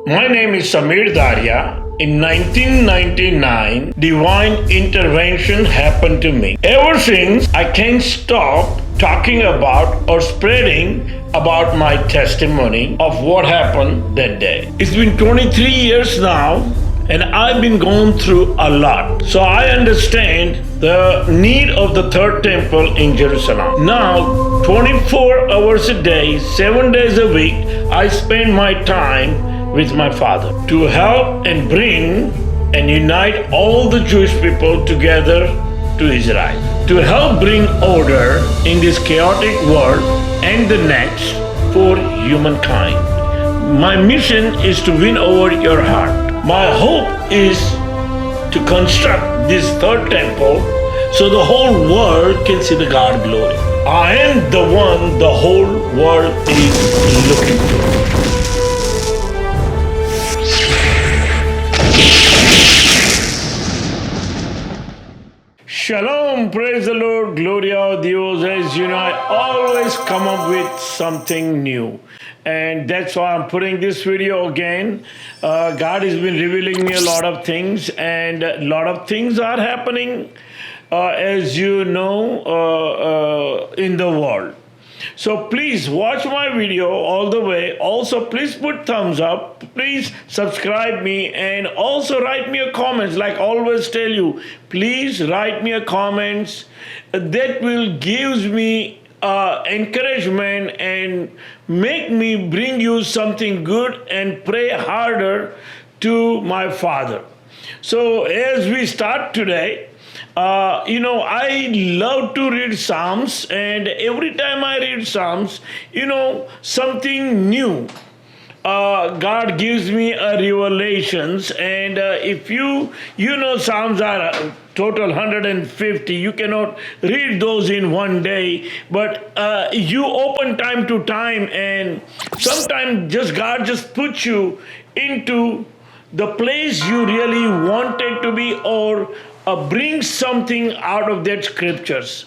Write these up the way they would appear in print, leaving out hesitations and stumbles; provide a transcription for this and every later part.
My name is Sammy Dharia. In 1999, divine intervention happened to me. Ever since, I can't stop talking about or spreading about my testimony of what happened that day. It's been 23 years now, and I've been going through a lot. So I understand the need of the third temple in Jerusalem. Now, 24 hours a day, 7 days a week, I spend my time with my father to help and bring and unite all the Jewish people together to Israel, to help bring order in this chaotic world and the next for humankind. My mission is to win over your heart. My hope is to construct this third temple so the whole world can see the God glory. I am the one the whole world is looking for. Shalom, praise the Lord, Gloria a Dios. As you know, I always come up with something new. And that's why I'm putting this video again. God has been revealing me a lot of things, and a lot of things are happening, as you know, in the world. So please watch my video all the way. Also, please put thumbs up. Please subscribe me, and also write me a comments. Like I always tell you, please write me a comments. That will give me encouragement and make me bring you something good and pray harder to my Father. So as we start today, I love to read Psalms, and every time I read Psalms, something new. God gives me a revelations, and if you know Psalms are total 150, you cannot read those in one day, but you open time to time, and sometimes God just puts you into the place you really wanted to be, or bring something out of that scriptures.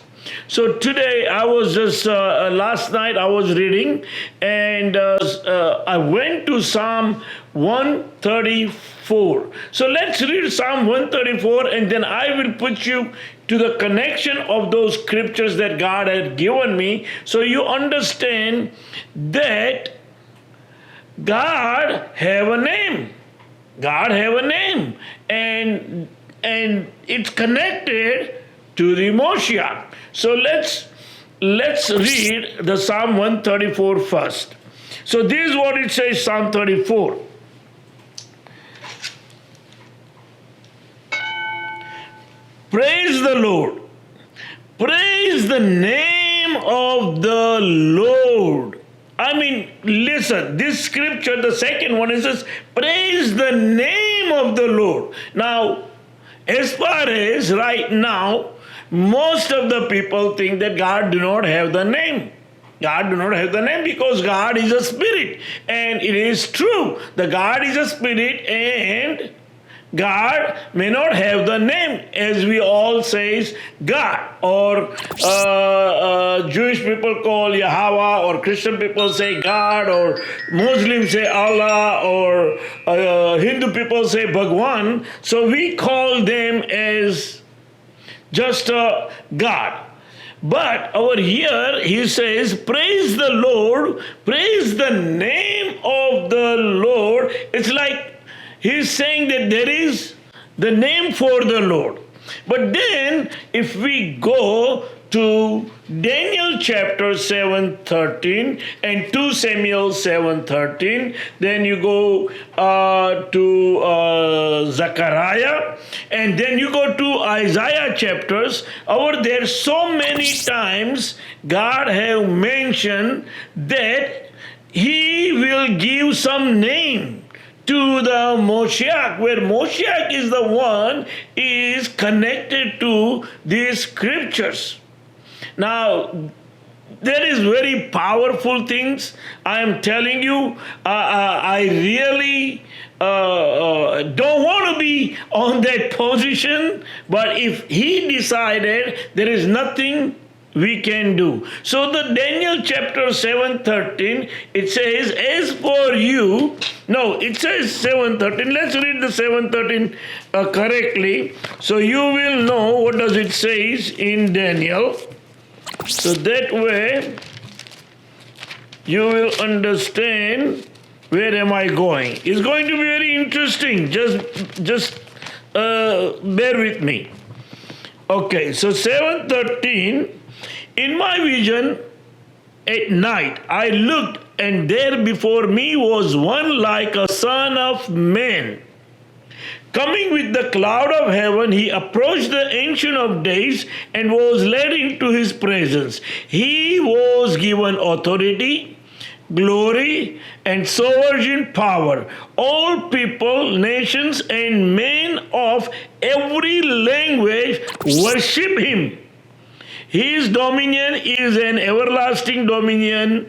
So today I was just, last night I was reading, and I went to Psalm 134. So let's read Psalm 134, and then I will put you to the connection of those scriptures that God had given me, so you understand that God have a name. God have a name, and it's connected to the Moshiach. So let's read the Psalm 134 first. So this is what it says, Psalm 34. Praise the Lord. Praise the name of the Lord. I mean, listen, this scripture, the second one, it says, praise the name of the Lord. Now, as far as right now, most of the people think that God do not have the name. God do not have the name because God is a spirit. And it is true. The God is a spirit, and God may not have the name, as we all say God, or Jewish people call Yahweh, or Christian people say God, or Muslims say Allah, or Hindu people say Bhagwan. So we call them as just God. But over here he says, praise the Lord, praise the name of the Lord. It's like he's saying that there is the name for the Lord. But then if we go to Daniel chapter 7:13 and 2 Samuel 7:13, then you go to Zechariah, and then you go to Isaiah chapters. Over there, so many times God have mentioned that He will give some name to the Moshiach, where Moshiach is the one is connected to these scriptures. Now, there is very powerful things I am telling you. I really don't want to be on that position, but if he decided, there is nothing we can do. So the Daniel chapter 7:13, it says, as for you, no, it says 7:13. Let's read the 7:13 correctly. So you will know what does it says in Daniel. So that way you will understand where am I going. It's going to be very interesting. Just bear with me. Okay, so 7:13, in my vision at night I looked, and there before me was one like a son of man. Coming with the cloud of heaven, he approached the Ancient of Days and was led into his presence. He was given authority, glory, and sovereign power. All people, nations, and men of every language worship him. His dominion is an everlasting dominion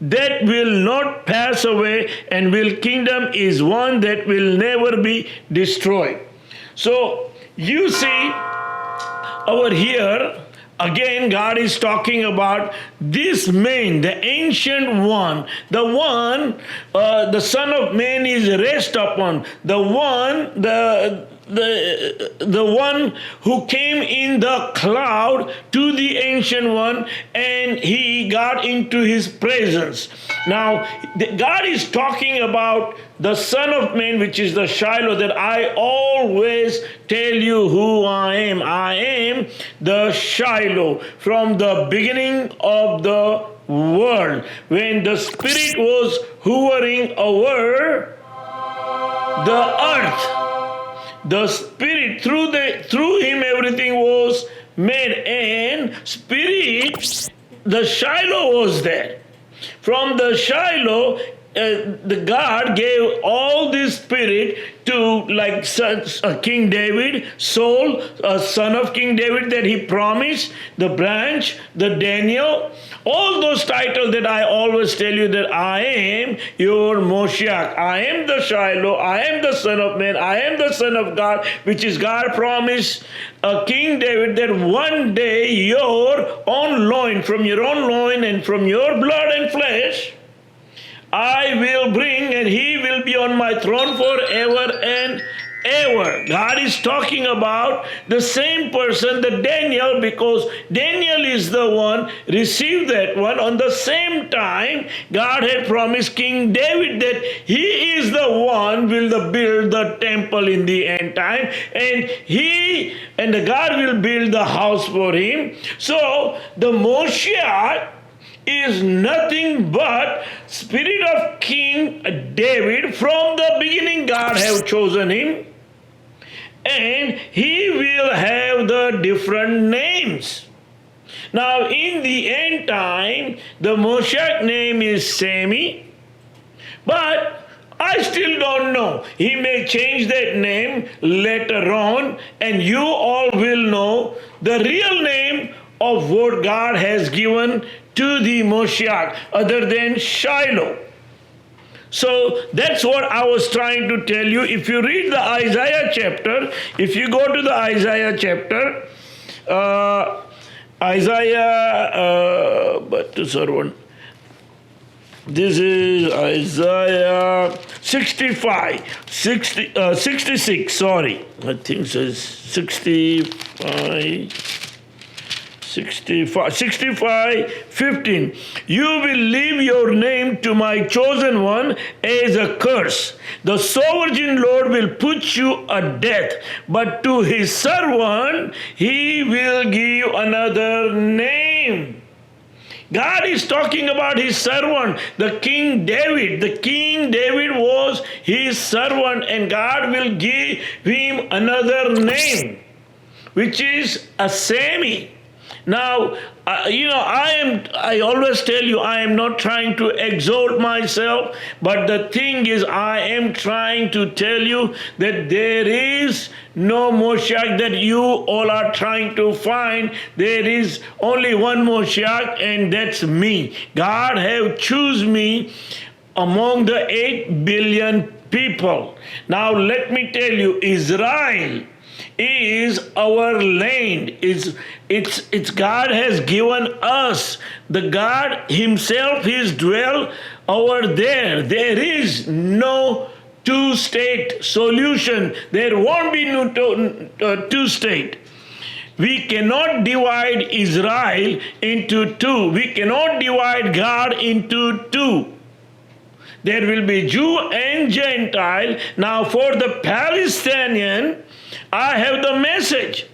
that will not pass away, and will kingdom is one that will never be destroyed. So you see over here, again, God is talking about this man, the ancient one, the Son of Man is raised upon, the one who came in the cloud to the ancient one, and he got into his presence. Now, God is talking about the Son of Man, which is the Shiloh, that I always tell you who I am. I am the Shiloh from the beginning of the world, when the Spirit was hovering over the earth. The Spirit, through him everything was made, and Spirit, the Shiloh was there. From the Shiloh, the God gave all this Spirit to, like King David, Saul, a son of King David that he promised, the branch, the Daniel, all those titles that I always tell you that I am your Moshiach, I am the Shiloh, I am the Son of Man, I am the Son of God, which is God promised King David that one day your own loin, from your own loin and from your blood and flesh, I will bring, and he will be on my throne forever and ever. God is talking about the same person, the Daniel, because Daniel is the one, received that one. On the same time, God had promised King David that he is the one will build the temple in the end time, and the God will build the house for him. So the Moshiach is nothing but Spirit of King David. From the beginning God have chosen him, and he will have the different names. Now in the end time, the Moshiach name is Sammy, but I still don't know. He may change that name later on, and you all will know the real name of what God has given to the Moshiach, other than Shiloh. So that's what I was trying to tell you. If you read the Isaiah chapter, if you go to the Isaiah chapter, this is Isaiah 66, sorry. I think it says 65:15. You will leave your name to my chosen one as a curse. The sovereign Lord will put you a death, but to his servant he will give another name. God is talking about his servant, the King David. The King David was his servant, and God will give him another name, which is a Sammy. Now, I always tell you, I am not trying to exalt myself, but the thing is, I am trying to tell you that there is no Moshiach that you all are trying to find. There is only one Moshiach, and that's me. God have chosen me among the 8 billion people. Now, let me tell you, Isreal is our land. It's God has given us. The God himself is dwell over there. There is no two-state solution. There won't be no two-state. We cannot divide Israel into two. We cannot divide God into two. There will be Jew and Gentile. Now for the Palestinian, I have the message.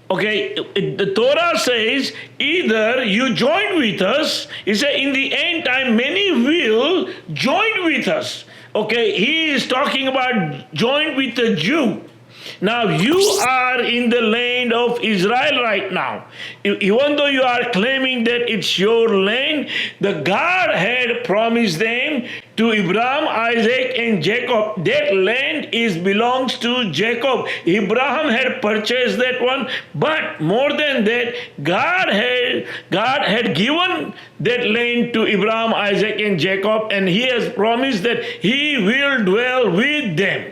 Okay, the Torah says either you join with us. It says in the end time many will join with us. Okay, he is talking about join with the Jew. Now you are in the land of Israel right now. Even though you are claiming that it's your land, the God had promised them to Abraham, Isaac, and Jacob. That land belongs to Jacob. Abraham had purchased that one, but more than that, God had given that land to Abraham, isaac, and Jacob, and he has promised that he will dwell with them.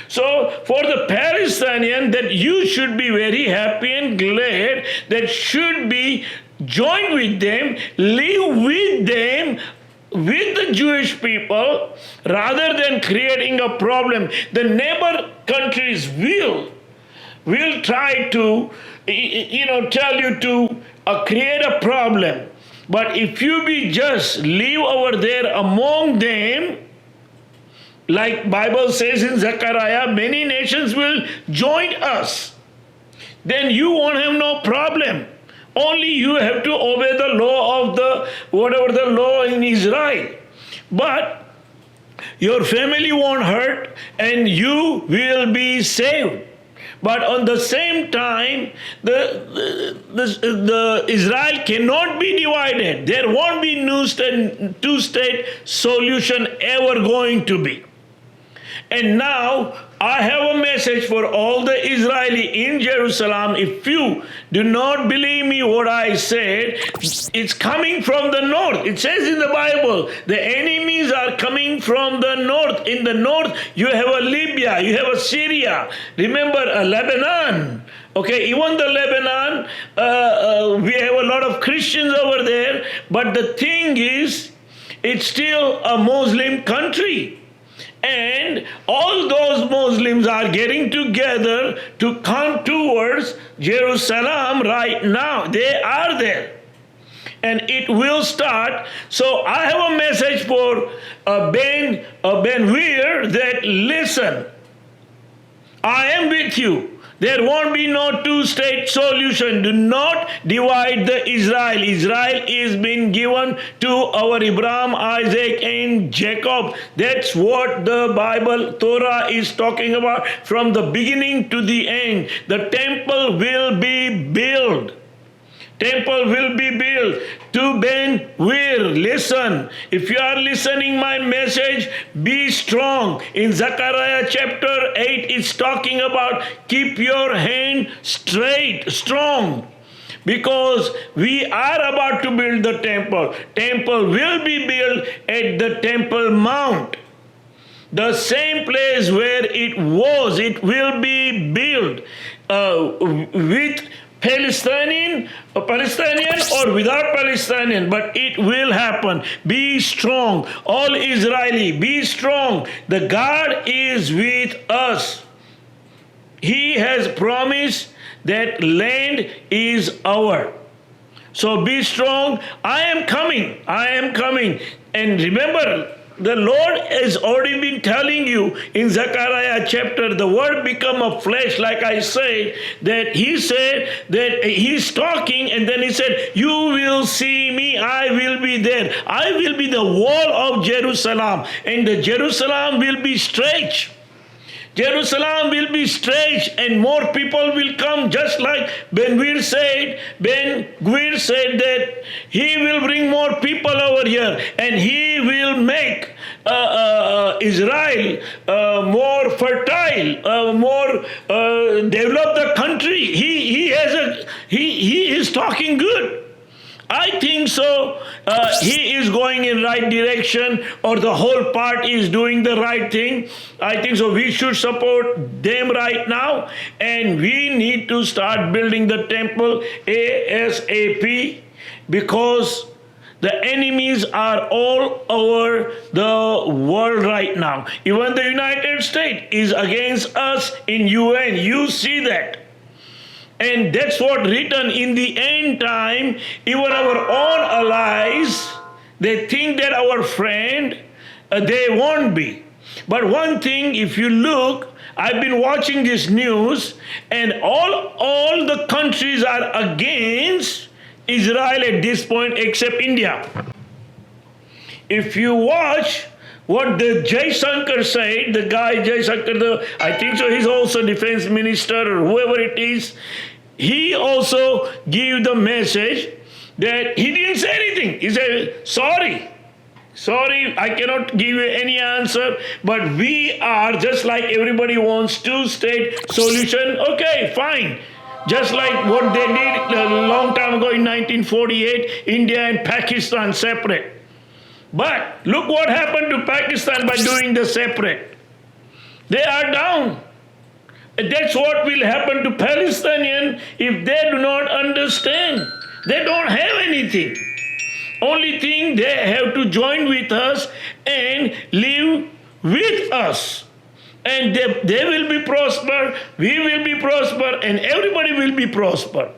So for the Palestinian, that you should be very happy and glad, that should be join with them, live with them, with the Jewish people, rather than creating a problem. The neighbor countries will try to, tell you to create a problem. But if you be just live over there among them, like Bible says in Zechariah, many nations will join us. Then you won't have no problem. Only you have to obey the law of whatever the law in Israel. But your family won't hurt and you will be saved. But on the same time, the Israel cannot be divided. There won't be two-state solution ever going to be. And now I have a message for all the Israeli in Jerusalem. If you do not believe me what I said, it's coming from the north. It says in the Bible, the enemies are coming from the north. In the north, you have a Libya, you have a Syria. Remember, Lebanon. Okay, even the Lebanon, we have a lot of Christians over there. But the thing is, it's still a Muslim country. And all those Muslims are getting together to come towards Jerusalem right now. They are there. And it will start. So I have a message for Ben Gvir that listen, I am with you. There won't be no two-state solution. Do not divide the Israel. Israel is been given to our Abraham, Isaac, and Jacob. That's what the Bible, Torah is talking about from the beginning to the end. The temple will be built. Temple will be built. To Ben Gvir, listen. If you are listening my message, be strong. In Zechariah chapter 8, it's talking about keep your hand straight, strong. Because we are about to build the temple. Temple will be built at the Temple Mount. The same place where it was, it will be built with Palestinian or without Palestinian, but it will happen. Be strong. All Israeli, be strong. The God is with us. He has promised that land is our. So be strong. I am coming. I am coming. And remember, the Lord has already been telling you in Zechariah chapter, the word become a flesh, like I say, that he said that he's talking, and then he said, you will see me, I will be there. I will be the wall of Jerusalem, and the Jerusalem will be stretched. Jerusalem will be stretched and more people will come, just like Ben Gvir said. Ben Gvir said that he will bring more people over here and he will make Israel more fertile, more develop the country. He is talking good. I think so. He is going in right direction, or the whole part is doing the right thing. I think so. We should support them right now, and we need to start building the temple ASAP, because the enemies are all over the world right now. Even the United States is against us in UN. You see that. And that's what written in the end time. Even our own allies, they think that our friend, they won't be. But one thing, if you look, I've been watching this news, and all the countries are against Israel at this point except India. If you watch what the Jaishankar said, the guy Jaishankar, I think so, he's also defense minister or whoever it is, he also gave the message that he didn't say anything. He said, sorry, I cannot give you any answer, but we are just like everybody wants two-state solution. Okay, fine. Just like what they did a long time ago in 1948, India and Pakistan separate. But look what happened to Pakistan by doing the separate. They are down. That's what will happen to Palestinians if they do not understand. They don't have anything. Only thing, they have to join with us and live with us. And they will be prosper, we will be prosper, and everybody will be prosper.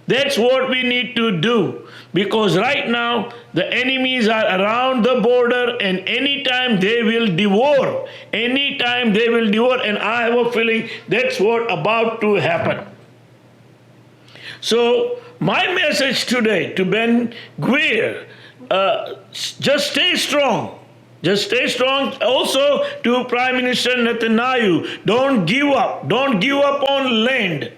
That's what we need to do. Because right now, the enemies are around the border, and anytime they will devour. Anytime they will devour, and I have a feeling that's what about to happen. So, my message today to Ben Gvir, just stay strong. Just stay strong. Also to Prime Minister Netanyahu, don't give up. Don't give up on land.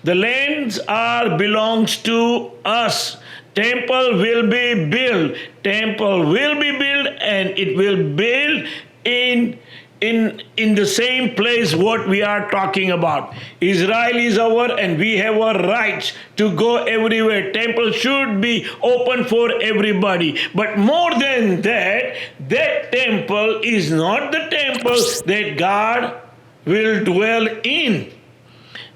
The lands belongs to us. Temple will be built. Temple will be built, and it will build in the same place what we are talking about. Israel is our, and we have our rights to go everywhere. Temple should be open for everybody. But more than that, that temple is not the temple that God will dwell in.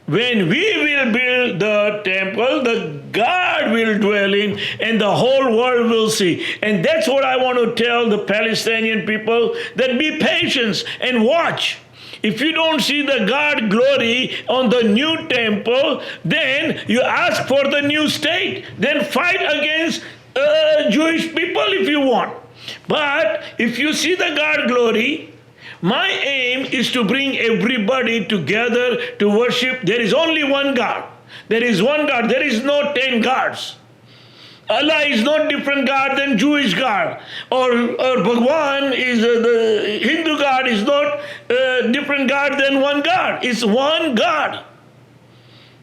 When we will build the temple, the God will dwell in, and the whole world will see. And that's what I want to tell the Palestinian people, that be patient and watch. If you don't see the God glory on the new temple, then you ask for the new state. Then fight against Jewish people if you want. But if you see the God glory, my aim is to bring everybody together to worship. There is only one God. There is one God. There is no 10 gods. Allah is not different God than Jewish God. Or Bhagwan is the Hindu God is not different God than one God. It's one God.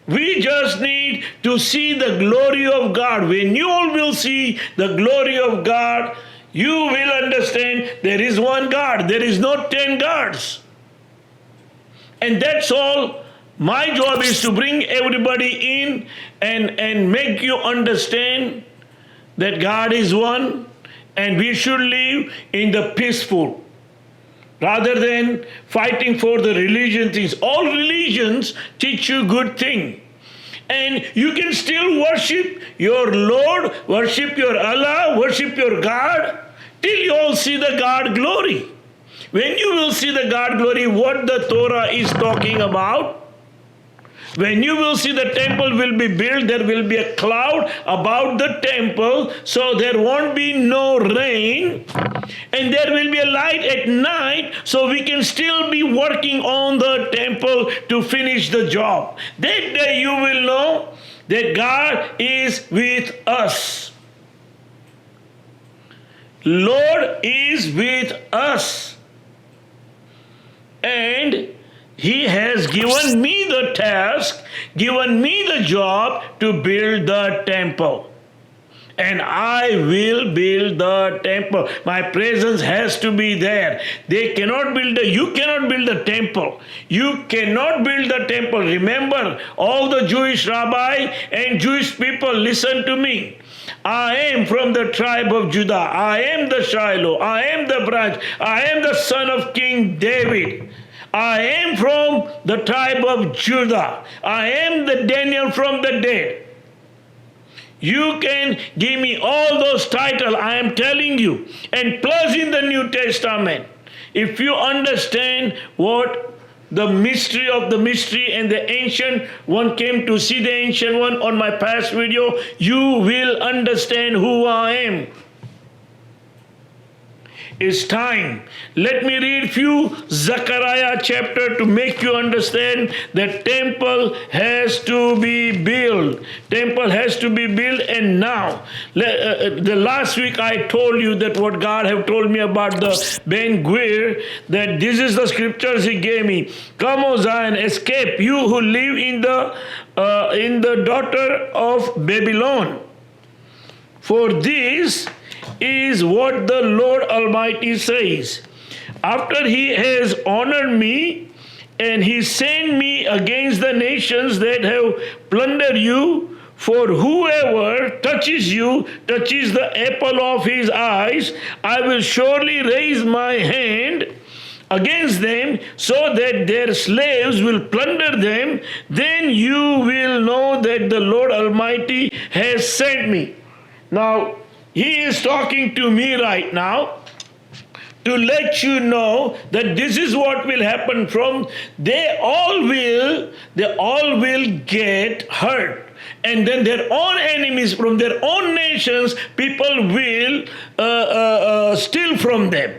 We just need to see the glory of God. When you all will see the glory of God, you will understand there is one God. There is not 10 gods. And that's all. My job is to bring everybody in and make you understand that God is one, and we should live in the peaceful rather than fighting for the religion things. All religions teach you good thing. And you can still worship your Lord, worship your Allah, worship your God, till you all see the God glory. When you will see the God glory, what the Torah is talking about, when you will see the temple will be built, there will be a cloud about the temple, so there won't be no rain, and there will be a light at night, so we can still be working on the temple to finish the job. That day you will know that God is with us. Lord is with us, and He has given me the task, given me the job to build the temple. and I will build the temple. My presence has to be there. You cannot build the temple. You cannot build the temple. Remember, all the Jewish rabbi and Jewish people, listen to me. I am from the tribe of Judah. I am the Shiloh. I am the branch. I am the son of King David. I am from the tribe of Judah. I am the Daniel from the dead. You can give me all those titles, I am telling you. And plus in the New Testament, if you understand what the mystery of the mystery and the ancient one came to see the ancient one on my past video, you will understand who I am. It's time. Let me read few Zechariah chapter to make you understand that temple has to be built. Temple has to be built, and now, the last week I told you that what God have told me about the Ben Gvir, that this is the scriptures He gave me. Come, O Zion, escape, you who live in the daughter of Babylon. For this is what the Lord Almighty says. After He has honored me, and He sent me against the nations that have plundered you, for whoever touches you touches the apple of His eyes, I will surely raise my hand against them, so that their slaves will plunder them. Then you will know that the Lord Almighty has sent me. Now, He is talking to me right now to let you know that this is what will happen. They all will get hurt. And then their own enemies from their own nations, people will steal from them.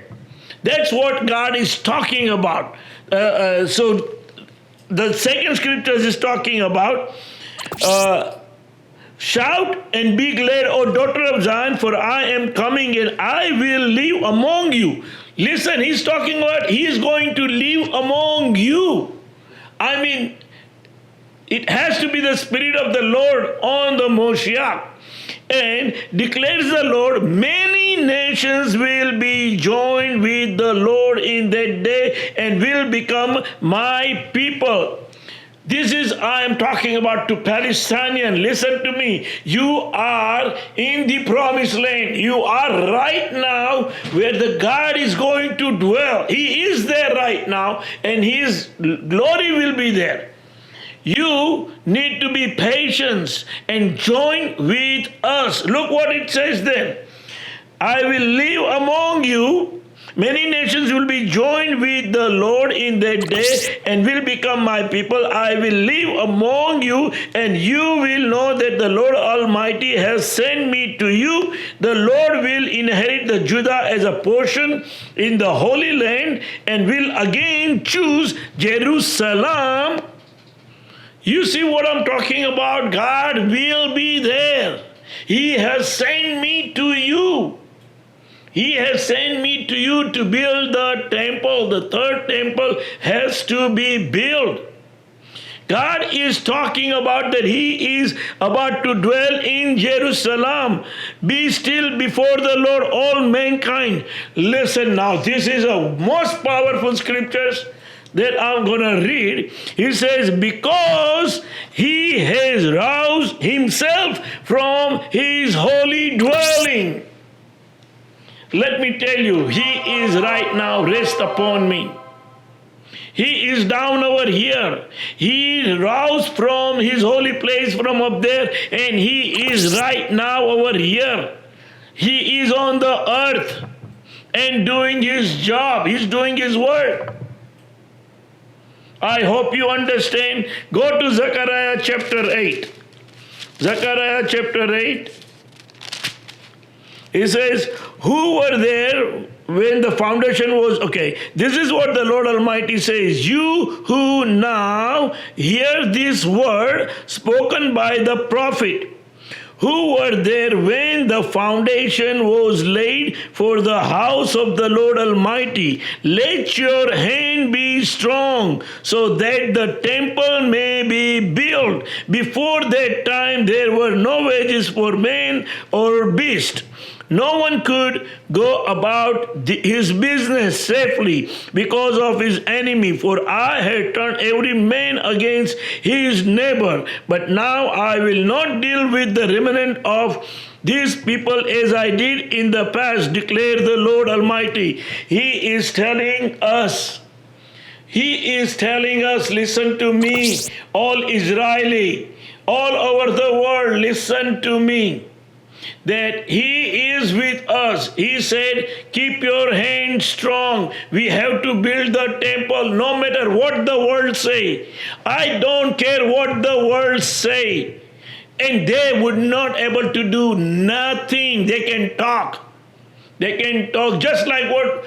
That's what God is talking about. So the second scripture is talking about, shout and be glad, O daughter of Zion, for I am coming and I will live among you. Listen, He's talking about He is going to live among you. I mean, it has to be the Spirit of the Lord on the Moshiach. And declares the Lord, many nations will be joined with the Lord in that day and will become my people. This is, I am talking about to Palestinian. Listen to me. You are in the promised land. You are right now where the God is going to dwell. He is there right now, and His glory will be there. You need to be patient and join with us. Look what it says then. I will live among you. Many nations will be joined with the Lord in that day and will become my people. I will live among you, and you will know that the Lord Almighty has sent me to you. The Lord will inherit the Judah as a portion in the Holy Land and will again choose Jerusalem. You see what I'm talking about? God will be there. He has sent me to you. He has sent me to you to build the temple. The third temple has to be built. God is talking about that He is about to dwell in Jerusalem. Be still before the Lord, all mankind. Listen now, this is a most powerful scriptures that I'm going to read. He says, because He has roused Himself from His holy dwelling. Let me tell you, He is right now, rest upon me. He is down over here. He roused from His holy place from up there, and He is right now over here. He is on the earth and doing His job. He's doing His work. I hope you understand. Go to Zechariah chapter 8. Zechariah chapter 8. He says, who were there when the foundation was... Okay, this is what the Lord Almighty says. You who now hear this word spoken by the prophet, who were there when the foundation was laid for the house of the Lord Almighty. Let your hand be strong, so that the temple may be built. Before that time there were no wages for man or beast. No one could go about his business safely because of his enemy, for I had turned every man against his neighbor. But now I will not deal with the remnant of these people as I did in the past, declare the Lord Almighty. He is telling us, listen to me, all Israeli, all over the world, listen to me, that He is with us. He said, keep your hand strong. We have to build the temple no matter what the world say. I don't care what the world say. And they would not able to do nothing. They can talk. They can talk just like what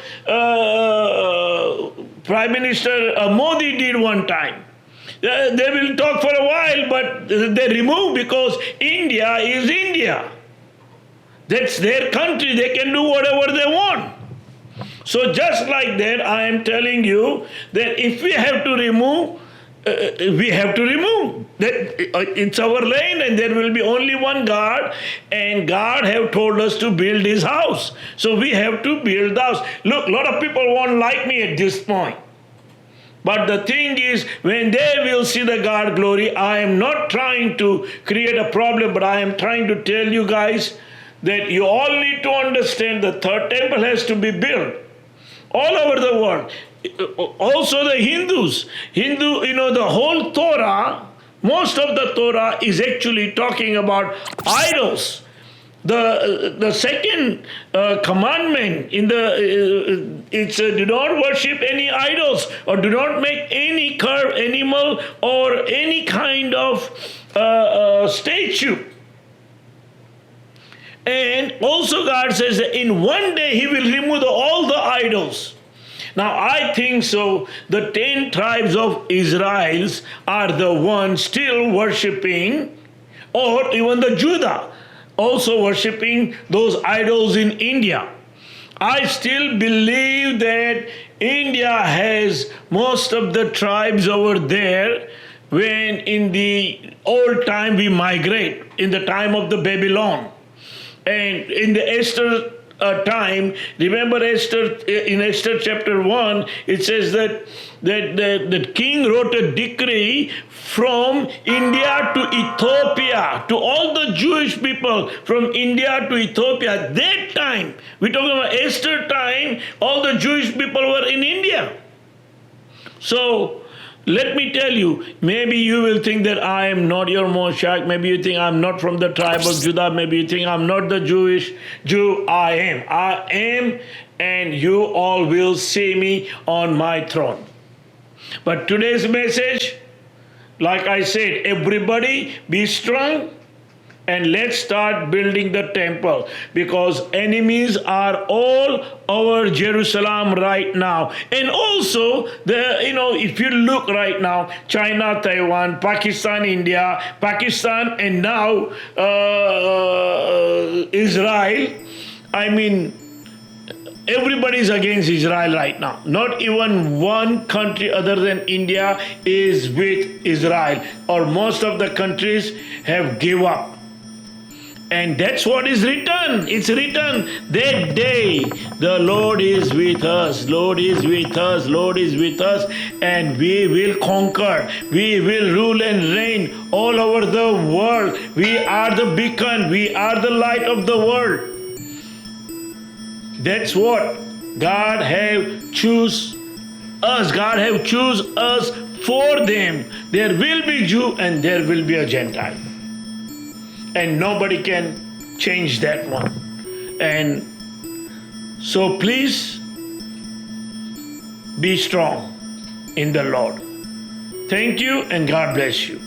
Prime Minister Modi did one time. They will talk for a while, but they remove because India is India. That's their country. They can do whatever they want. So just like that, I am telling you that if we have to remove, we have to remove. That it's our land and there will be only one God, and God have told us to build His house. So we have to build the house. Look, a lot of people won't like me at this point. But the thing is, when they will see the God glory, I am not trying to create a problem, but I am trying to tell you guys that you all need to understand the third temple has to be built all over the world. Also the Hindus, the whole Torah, most of the Torah is actually talking about idols. The second commandment in it's do not worship any idols, or do not make any carved animal or any kind of statue. And also God says that in one day He will remove all the idols. Now I think so the 10 tribes of Israel are the ones still worshipping, or even the Judah also worshipping those idols in India. I still believe that India has most of the tribes over there. When in the old time we migrate, in the time of the Babylon, and in the Esther time, remember Esther, in Esther chapter 1, it says that the king wrote a decree from India to Ethiopia, to all the Jewish people from India to Ethiopia. That time, we're talking about Esther time, all the Jewish people were in India. So, let me tell you, maybe you will think that I am not your Moshiach. Maybe you think I'm not from the tribe of Judah. Maybe you think I'm not the Jewish Jew. I am, and you all will see me on my throne. But today's message, like I said, everybody be strong, and let's start building the temple, because enemies are all over Jerusalem right now. And also, if you look right now, China, Taiwan, Pakistan, India, Pakistan, and now Israel. I mean, everybody's against Israel right now. Not even one country other than India is with Israel, or most of the countries have given up. And that's what is written. It's written that day the Lord is with us. Lord is with us. Lord is with us. And we will conquer. We will rule and reign all over the world. We are the beacon. We are the light of the world. That's what God have choose us. God have choose us for them. There will be Jew and there will be a Gentile. And nobody can change that one. And so please be strong in the Lord. Thank you, and God bless you.